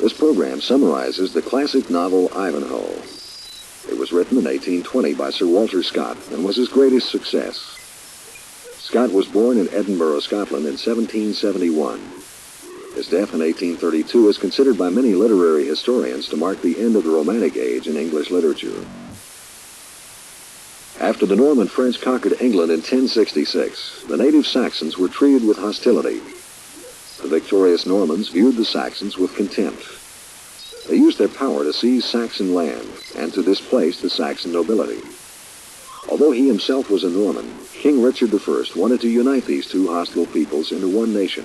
This program summarizes the classic novel Ivanhoe. It was written in 1820 by Sir Walter Scott and was his greatest success. Scott was born in Edinburgh, Scotland in 1771. His death in 1832 is considered by many literary historians to mark the end of the Romantic Age in English literature. After the Norman French conquered England in 1066, the native Saxons were treated with hostility. The victorious Normans viewed the Saxons with contempt. They used their power to seize Saxon land and to displace the Saxon nobility. Although he himself was a Norman, King Richard I wanted to unite these two hostile peoples into one nation.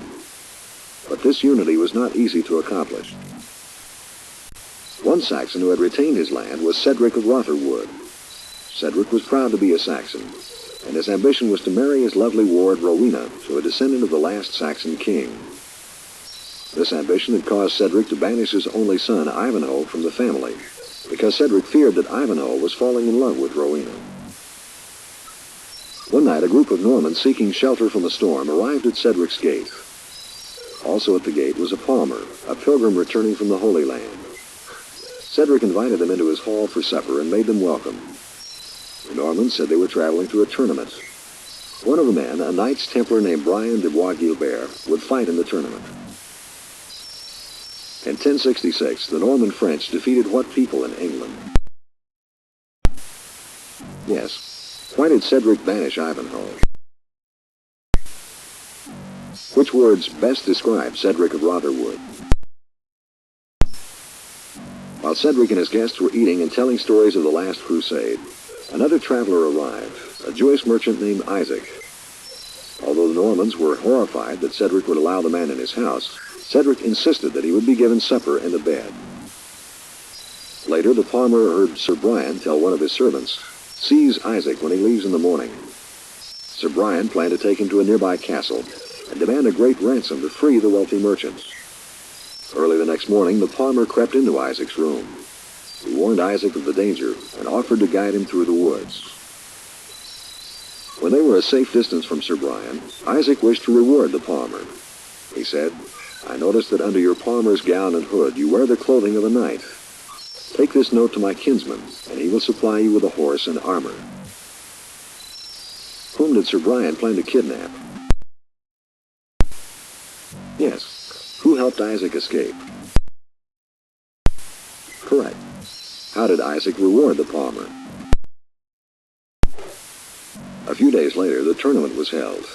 But this unity was not easy to accomplish. One Saxon who had retained his land was Cedric of Rotherwood. Cedric was proud to be a Saxon, and his ambition was to marry his lovely ward Rowena to a descendant of the last Saxon king. This ambition had caused Cedric to banish his only son, Ivanhoe, from the family, because Cedric feared that Ivanhoe was falling in love with Rowena. One night, a group of Normans seeking shelter from a storm arrived at Cedric's gate. Also at the gate was a palmer, a pilgrim returning from the Holy Land. Cedric invited them into his hall for supper and made them welcome. The Normans said they were traveling to a tournament. One of the men, a Knights Templar named Brian de Bois Guilbert, would fight in the tournament. In 1066, the Norman French defeated what people in England? Yes, why did Cedric banish Ivanhoe? Which words best describe Cedric of Rotherwood? While Cedric and his guests were eating and telling stories of the last crusade, another traveler arrived, a Jewish merchant named Isaac. Although the Normans were horrified that Cedric would allow the man in his house, Cedric insisted that he would be given supper and a bed. Later, the palmer heard Sir Brian tell one of his servants, "Seize Isaac when he leaves in the morning." Sir Brian planned to take him to a nearby castle and demand a great ransom to free the wealthy merchant. Early the next morning, the palmer crept into Isaac's room. He warned Isaac of the danger and offered to guide him through the woods. When they were a safe distance from Sir Brian, Isaac wished to reward the palmer. He said, "I noticed that under your palmer's gown and hood you wear the clothing of a knight. Take this note to my kinsman, and he will supply you with a horse and armor." Whom did Sir Brian plan to kidnap? Yes, who helped Isaac escape? Correct. How did Isaac reward the palmer? A few days later, the tournament was held.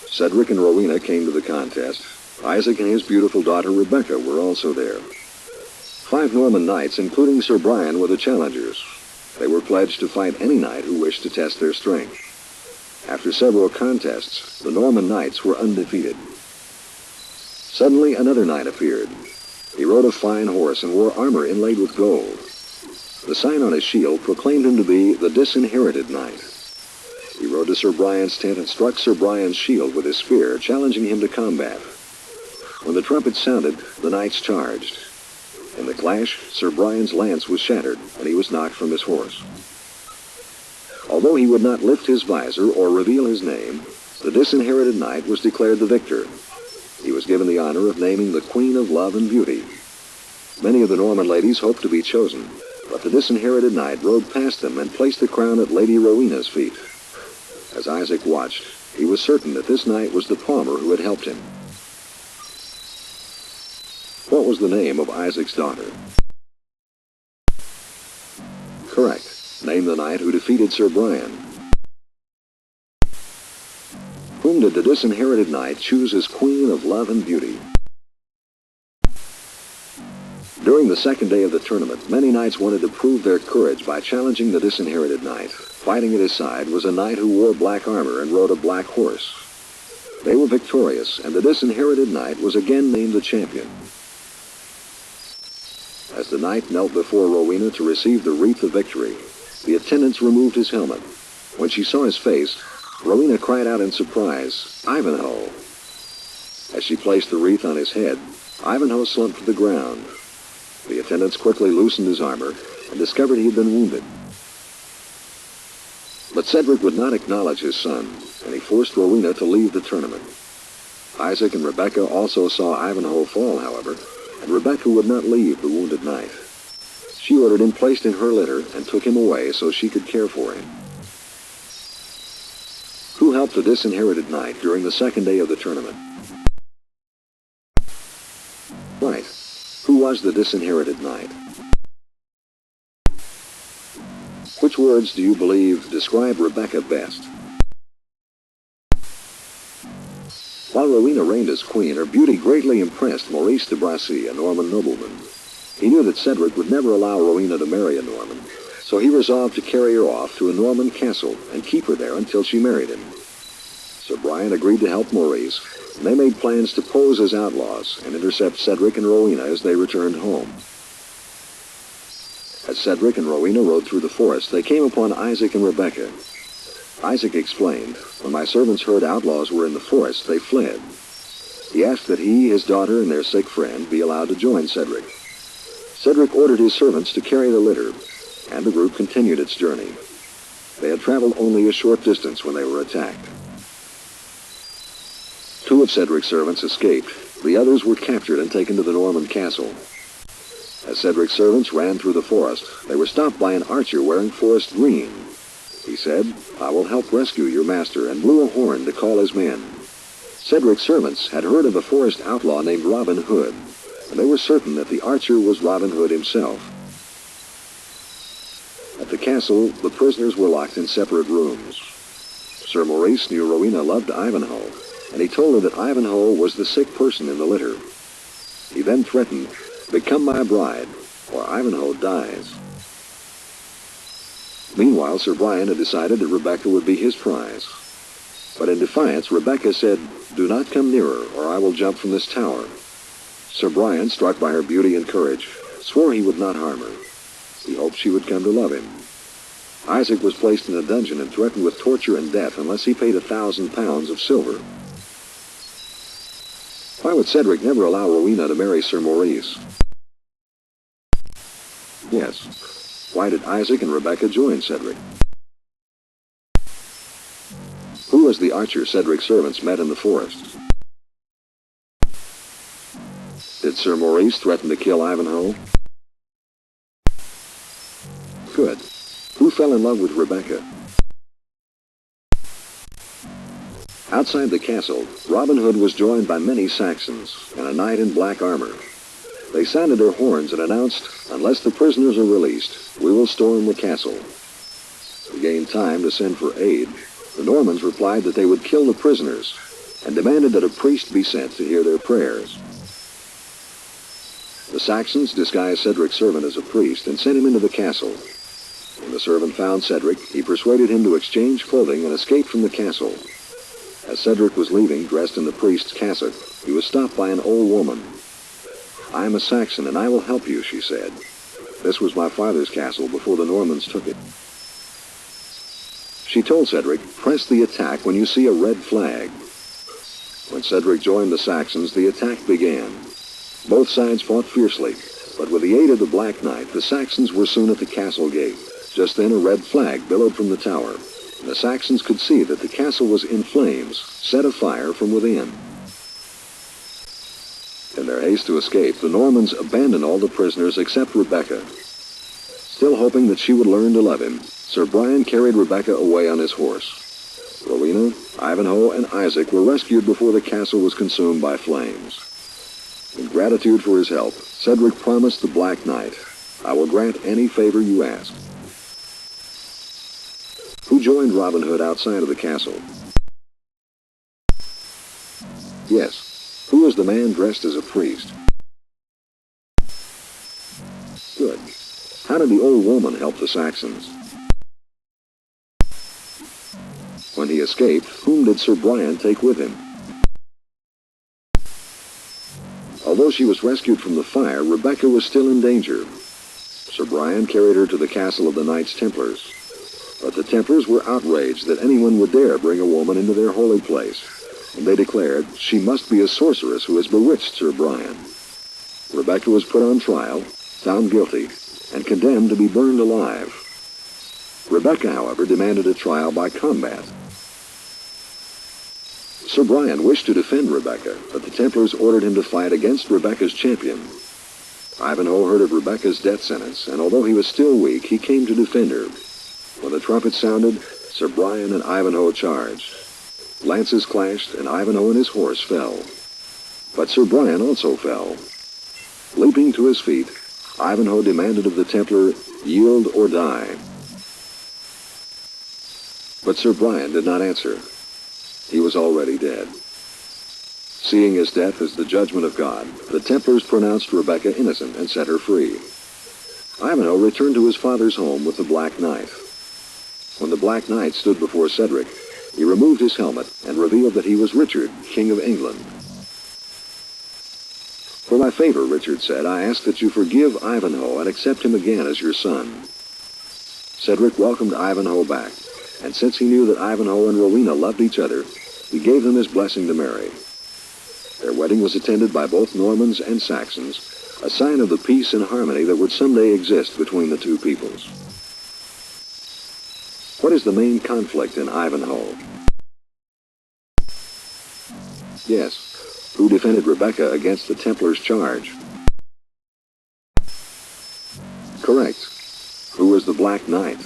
Cedric and Rowena came to the contest. Isaac and his beautiful daughter Rebecca were also there. 5 Norman knights, including Sir Brian, were the challengers. They were pledged to fight any knight who wished to test their strength. After several contests, the Norman knights were undefeated. Suddenly, another knight appeared. He rode a fine horse and wore armor inlaid with gold. The sign on his shield proclaimed him to be the Disinherited Knight. He rode to Sir Brian's tent and struck Sir Brian's shield with his spear, challenging him to combat. When the trumpet sounded, the knights charged. In the clash, Sir Brian's lance was shattered, and he was knocked from his horse. Although he would not lift his visor or reveal his name, the Disinherited Knight was declared the victor. He was given the honor of naming the Queen of Love and Beauty. Many of the Norman ladies hoped to be chosen, but the Disinherited Knight rode past them and placed the crown at Lady Rowena's feet. As Isaac watched, he was certain that this knight was the palmer who had helped him. What was the name of Isaac's daughter? Correct. Name the knight who defeated Sir Brian. Whom did the Disinherited Knight choose as Queen of Love and Beauty? During the second day of the tournament, many knights wanted to prove their courage by challenging the Disinherited Knight. Fighting at his side was a knight who wore black armor and rode a black horse. They were victorious, and the Disinherited Knight was again named the champion. As the knight knelt before Rowena to receive the wreath of victory, the attendants removed his helmet. When she saw his face, Rowena cried out in surprise, "Ivanhoe!" As she placed the wreath on his head, Ivanhoe slumped to the ground. The attendants quickly loosened his armor and discovered he had been wounded. But Cedric would not acknowledge his son, and he forced Rowena to leave the tournament. Isaac and Rebecca also saw Ivanhoe fall, however, and Rebecca would not leave the wounded knight. She ordered him placed in her litter and took him away so she could care for him. Who helped the disinherited knight during the second day of the tournament? Right. Who was the disinherited knight? Which words do you believe describe Rebecca best? While Rowena reigned as queen, her beauty greatly impressed Maurice de Bracy, a Norman nobleman. He knew that Cedric would never allow Rowena to marry a Norman, so he resolved to carry her off to a Norman castle and keep her there until she married him. Sir Brian agreed to help Maurice, and they made plans to pose as outlaws and intercept Cedric and Rowena as they returned home. As Cedric and Rowena rode through the forest, they came upon Isaac and Rebecca. Isaac explained, "When my servants heard outlaws were in the forest, they fled." He asked that he, his daughter, and their sick friend be allowed to join Cedric. Cedric ordered his servants to carry the litter, and the group continued its journey. They had traveled only a short distance when they were attacked. Two of Cedric's servants escaped. The others were captured and taken to the Norman castle. As Cedric's servants ran through the forest, they were stopped by an archer wearing forest green. He said, "I will help rescue your master," and blew a horn to call his men. Cedric's servants had heard of a forest outlaw named Robin Hood, and they were certain that the archer was Robin Hood himself. At the castle, the prisoners were locked in separate rooms. Sir Maurice knew Rowena loved Ivanhoe, and he told her that Ivanhoe was the sick person in the litter. He then threatened, "Become my bride, or Ivanhoe dies." Meanwhile, Sir Brian had decided that Rebecca would be his prize. But in defiance, Rebecca said, "Do not come nearer, or I will jump from this tower." Sir Brian, struck by her beauty and courage, swore he would not harm her. He hoped she would come to love him. Isaac was placed in a dungeon and threatened with torture and death unless he paid 1,000 pounds of silver. Why would Cedric never allow Rowena to marry Sir Maurice? Yes. Why did Isaac and Rebecca join Cedric? Who was the archer Cedric's servants met in the forest? Did Sir Maurice threaten to kill Ivanhoe? Good. Who fell in love with Rebecca? Outside the castle, Robin Hood was joined by many Saxons and a knight in black armor. They sounded their horns and announced, "Unless the prisoners are released, we will storm the castle." To gain time to send for aid, the Normans replied that they would kill the prisoners and demanded that a priest be sent to hear their prayers. The Saxons disguised Cedric's servant as a priest and sent him into the castle. When the servant found Cedric, he persuaded him to exchange clothing and escape from the castle. As Cedric was leaving, dressed in the priest's cassock, he was stopped by an old woman. "I am a Saxon, and I will help you," she said. "This was my father's castle before the Normans took it." She told Cedric, "Press the attack when you see a red flag." When Cedric joined the Saxons, the attack began. Both sides fought fiercely, but with the aid of the Black Knight, the Saxons were soon at the castle gate. Just then a red flag billowed from the tower, and the Saxons could see that the castle was in flames, set afire from within. In their haste to escape, the Normans abandoned all the prisoners except Rebecca. Still hoping that she would learn to love him, Sir Brian carried Rebecca away on his horse. Rowena, Ivanhoe, and Isaac were rescued before the castle was consumed by flames. In gratitude for his help, Cedric promised the Black Knight, "I will grant any favor you ask." Who joined Robin Hood outside of the castle? Yes. Who was the man dressed as a priest? Good. How did the old woman help the Saxons? When he escaped, whom did Sir Brian take with him? Although she was rescued from the fire, Rebecca was still in danger. Sir Brian carried her to the castle of the Knights Templars. But the Templars were outraged that anyone would dare bring a woman into their holy place, and they declared she must be a sorceress who has bewitched Sir Brian. Rebecca was put on trial, found guilty, and condemned to be burned alive. Rebecca, however, demanded a trial by combat. Sir Brian wished to defend Rebecca, but the Templars ordered him to fight against Rebecca's champion. Ivanhoe heard of Rebecca's death sentence, and although he was still weak, he came to defend her. When the trumpet sounded, Sir Brian and Ivanhoe charged. Lances clashed, and Ivanhoe and his horse fell. But Sir Brian also fell. Leaping to his feet, Ivanhoe demanded of the Templar, "Yield or die." But Sir Brian did not answer. He was already dead. Seeing his death as the judgment of God, the Templars pronounced Rebecca innocent and set her free. Ivanhoe returned to his father's home with the Black Knight. When the Black Knight stood before Cedric, he removed his helmet and revealed that he was Richard, King of England. "For my favor," Richard said, "I ask that you forgive Ivanhoe and accept him again as your son." Cedric welcomed Ivanhoe back, and since he knew that Ivanhoe and Rowena loved each other, he gave them his blessing to marry. Their wedding was attended by both Normans and Saxons, a sign of the peace and harmony that would someday exist between the two peoples. What is the main conflict in Ivanhoe? Yes, who defended Rebecca against the Templars' charge? Correct. Who was the Black Knight?